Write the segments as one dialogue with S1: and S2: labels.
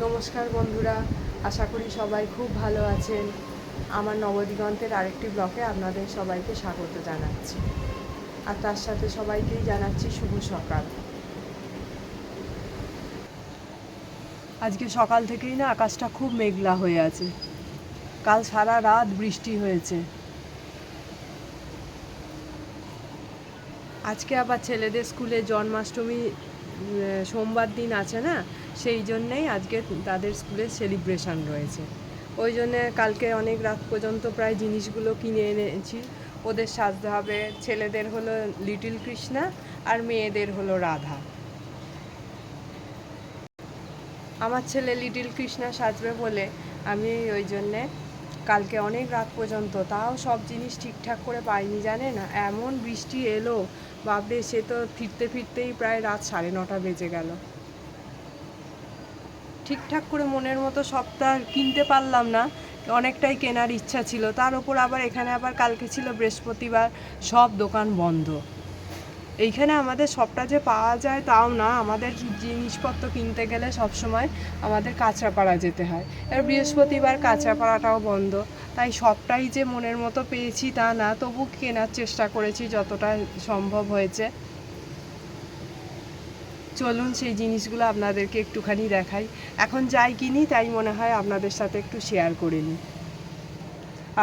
S1: নমস্কার বন্ধুরা, আশা করি সবাই খুব ভালো আছেন। আমার নবদিগন্তের আরেকটি ব্লগে আপনাদের সবাইকে স্বাগত জানাচ্ছি, আর তার সাথে সবাইকেই জানাচ্ছি শুভ সকাল। আজকে সকাল থেকেই না আকাশটা খুব মেঘলা হয়ে আছে। কাল সারা রাত বৃষ্টি হয়েছে। আজকে আবার ছেলেদের স্কুলে জন্মাষ্টমী সোমবার দিন আছে না, সেই জন্যেই আজকে তাদের স্কুলে সেলিব্রেশন রয়েছে। ওই জন্যে কালকে অনেক রাত পর্যন্ত প্রায় জিনিসগুলো কিনে এনেছি। ওদের সাজতে হবে, ছেলেদের হলো লিটল কৃষ্ণা আর মেয়েদের হলো রাধা। আমার ছেলে লিটল কৃষ্ণা সাজবে বলে আমি ওই জন্যে কালকে অনেক রাত পর্যন্ত, তাও সব জিনিস ঠিকঠাক করে পাইনি, জানে না এমন বৃষ্টি এলো, বাপরে, সে তো ফিরতে ফিরতেই প্রায় রাত 9:30 বেজে গেল। ঠিকঠাক করে মনের মতো সবটা কিনতে পারলাম না, অনেকটাই কেনার ইচ্ছা ছিল, তার উপর আবার এখানে আবার কালকে ছিল বৃহস্পতিবার, সব দোকান বন্ধ। এইখানে আমাদের সবটা যে পাওয়া যায় তাও না, আমাদের জিনিসপত্র কিনতে গেলে সবসময় আমাদের কাঁচরাপাড়া যেতে হয়, এবার বৃহস্পতিবার কাঁচরাপাড়াটাও বন্ধ, তাই সবটাই যে মনের মতো পেয়েছি তা না, তবু কেনার চেষ্টা করেছি যতটা সম্ভব হয়েছে। চলুন সেই জিনিসগুলো আপনাদেরকে একটুখানি দেখাই। এখন যাই কিনি তাই মনে হয় আপনাদের সাথে একটু শেয়ার করে নিই।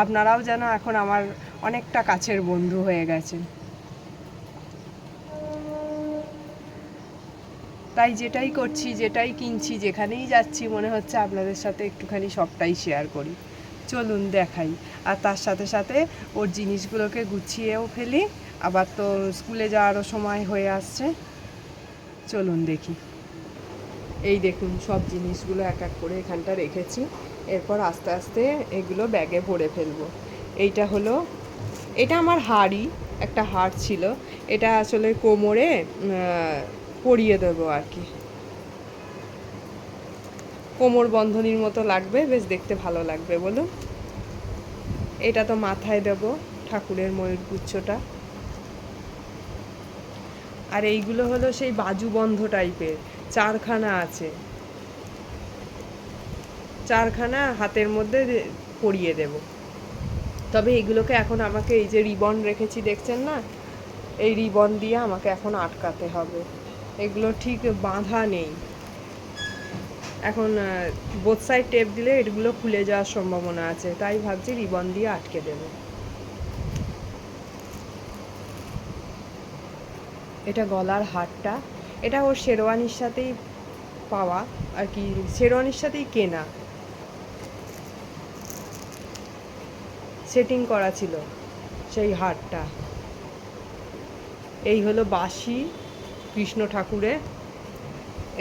S1: আপনারাও যেন এখন আমার অনেকটা কাছের বন্ধু হয়ে গেছেন, তাই যেটাই করছি, যেটাই কিনছি, যেখানেই যাচ্ছি মনে হচ্ছে আপনাদের সাথে একটুখানি সবটাই শেয়ার করি। চলুন দেখাই, আর তার সাথে সাথে ওর জিনিসগুলোকে গুছিয়েও ফেলি, আবার তো স্কুলে যাওয়ারও সময় হয়ে আসছে। চলুন দেখি। এই দেখুন, সব জিনিসগুলো এক এক করে এখানটা রেখেছি, এরপর আস্তে আস্তে এগুলো ব্যাগে ভরে ফেলবো। এটা আমার হাড়ি, একটা হার ছিল, এটা আসলে কোমরে পরিয়ে দেবো আর কি, কোমর বন্ধনীর মতো লাগবে, বেশ দেখতে ভালো লাগবে বলুন। এটা তো মাথায় দেব, ঠাকুরের ময়ূরগুচ্ছটা। আর এইগুলো হলো সেই বাজুবন্ধ টাইপের, চারখানা আছে, চারখানা হাতের মধ্যে পরিয়ে দেব। তবে এইগুলোকে এখন আমাকে, এই যে রিবন রেখেছি দেখছেন না, এই রিবন দিয়ে আমাকে এখন আটকাতে হবে, এগুলো ঠিক বাঁধা নেই এখন। বোথ সাইড টেপ দিলে এগুলো খুলে যাওয়ার সম্ভাবনা আছে, তাই ভাবছি রিবন দিয়ে আটকে দেব। এটা গলার হারটা, এটা ওর শেরওয়ানির সাথেই পাওয়া আর কি, শেরওয়ানির সাথেই কেনা, সেটিং করা ছিল সেই হারটা। এই হলো বাঁশি কৃষ্ণ ঠাকুরের,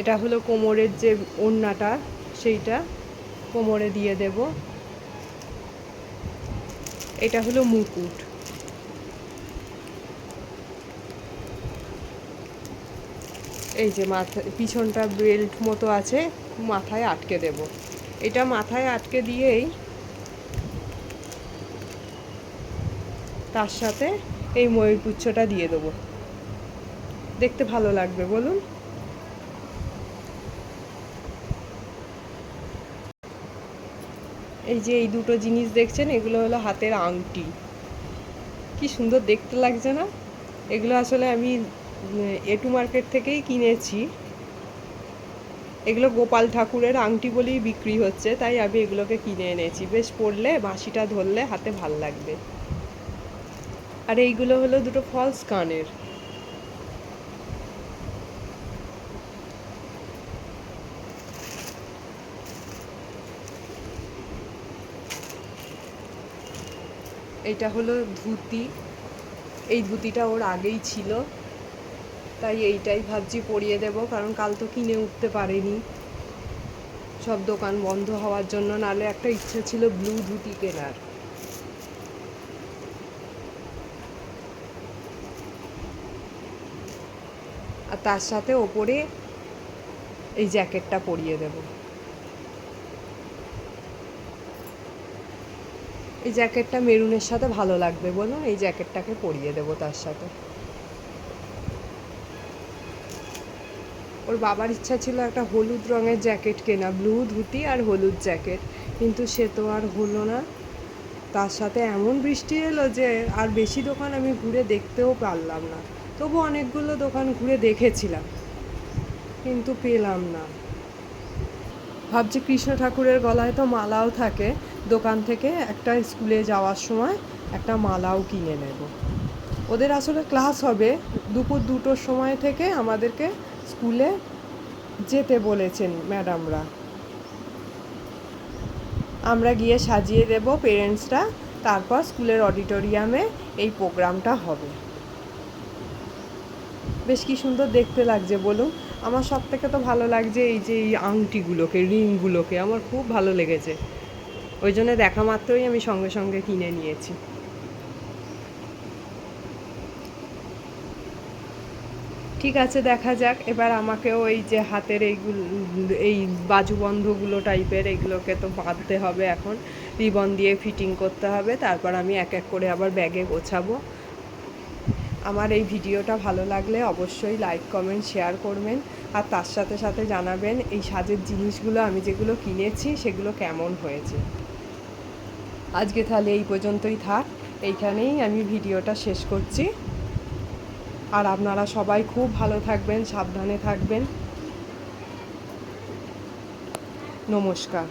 S1: এটা হলো কোমরের যে ওড়নাটা, সেইটা কোমরে দিয়ে দেব। এটা হলো মুকুট, এই যে মাথা পিছনটা বেল্ট মতো আছে, মাথায় আটকে দেব। এটা মাথায় আটকে দিয়েই তার সাথে এই ময়ূরপুচ্ছটা দিয়ে দেবো, দেখতে ভালো লাগবে বলুন। এই যে এই দুটো জিনিস দেখছেন, এগুলো হলো হাতের আংটি, কি সুন্দর দেখতে লাগছে না? এগুলো আসলে আমি এটু মার্কেট থেকেই কিনেছি, এগুলো গোপাল ঠাকুরের আংটি বলেই বিক্রি হচ্ছে, তাই আমি এগুলোকে কিনে এনেছি, বেশ পরলে বাঁশিটা ধরলে হাতে ভাল লাগবে। আর এইগুলো হলো দুটো ফলস কানের, এইটা হলো ধুতি, এই ধুতিটা ওর আগেই ছিল, তাই এইটাই ভাবছি পরিয়ে দেব, কারণ কাল তো কিনে উঠতে পারিনি, সব দোকান বন্ধ হওয়ার জন্য, নাহলে একটা ইচ্ছে ছিল ব্লু ধুতি কেনার। আর তার সাথে ওপরে এই জ্যাকেটটা পরিয়ে দেব। এই জ্যাকেটটা মেরুনের সাথে ভালো লাগবে বলুন, এই জ্যাকেটটাকে পরিয়ে দেব তার সাথে। ওর বাবার ইচ্ছা ছিল একটা হলুদ রঙের জ্যাকেট কেনা, ব্লু ধুতি আর হলুদ জ্যাকেট, কিন্তু সে তো আর হলো না। তার সাথে এমন বৃষ্টি এলো যে আর বেশি দোকান আমি ঘুরে দেখতেও পারলাম না। তবু অনেকগুলো দোকান ঘুরে দেখেছিলাম, কিন্তু পেলাম না। ভাবছি কৃষ্ণ ঠাকুরের গলায় তো মালাও থাকে, দোকান থেকে একটা স্কুলে যাওয়ার সময় একটা মালাও কিনে নেব। ওদের আসলে ক্লাস হবে দুপুর 2টোর সময় থেকে, আমাদেরকে স্কুলে যেতে বলেছেন ম্যাডামরা। আমরা গিয়ে সাজিয়ে দেব পেরেন্টসরা, তারপর স্কুলের অডিটোরিয়ামে এই প্রোগ্রামটা হবে। বেশ কি সুন্দর দেখতে লাগছে বলুন। আমার সব থেকে তো ভালো লাগছে এই যে এই আংটিগুলোকে, রিংগুলোকে আমার খুব ভালো লেগেছে। ওই জন্য দেখা মাত্রই আমি সঙ্গে সঙ্গে কিনে নিয়েছি। ঠিক আছে, দেখা যাক। এবার আমাকেও এই যে হাতের এইগুলো, এই বাজুবন্ধগুলো টাইপের, এইগুলোকে তো বাঁধতে হবে এখন, রিবন দিয়ে ফিটিং করতে হবে, তারপর আমি এক এক করে আবার ব্যাগে গোছাবো। আমার এই ভিডিওটা ভালো লাগলে অবশ্যই লাইক কমেন্ট শেয়ার করবেন, আর তার সাথে সাথে জানাবেন এই সাজের জিনিসগুলো আমি যেগুলো কিনেছি সেগুলো কেমন হয়েছে। আজকে তাহলে এই পর্যন্তই থাক, এইখানেই আমি ভিডিওটা শেষ করছি। আর আপনারা সবাই খুব ভালো থাকবেন, সাবধানে থাকবেন। নমস্কার।